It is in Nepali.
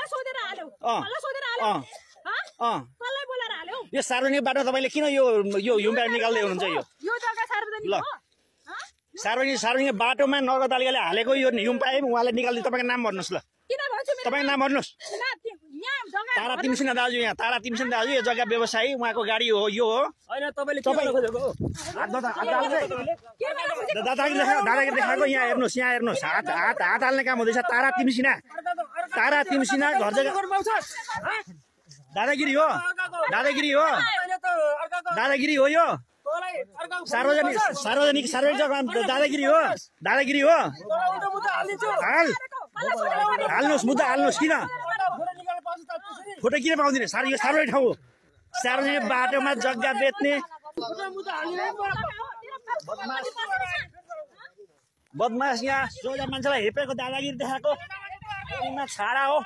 मलाई सोधेर हाल्यौ कसलाई बोलेर हाल्यौ यो सार्वजनिक बाटो तपाईले किन यो युम्बा निकाल्दै हुनुहुन्छ यो जग्गा सार्वजनिक हो सार्वजनिक बाटोमा नगरपालिकाले हालेको यो युम्बा उहाँले निकाल्दै तपाईको नाम भन्नुस् ल किन भन्छु तपाईको नाम भन्नुस् तारा तिमसिना दाजु यहाँ तारा तिमसिना दाजु यो जग्गा व्यवसायी उहाँको गाडी हो यो हो हैन तपाईले के गर्न खोजेको दादागिरी देखाएको यहाँ हेर्नुस् हात हाल्ने काम हुँदैछ तारा तिमसिना घर जग्गा दादागिरी हो यो सार्वजनिक जग्गा दादागिरी हो हाल्नुस् मुद्दा हाल्नुस् किन फोटो किन पाउँदैन यो सार्वजनिक ठाउँ सार्वजनिक बाटोमा जग्गा बेच्ने बदमास यहाँ सोझा मान्छेलाई हेपेको दादागिरी देखाएको छाडा हो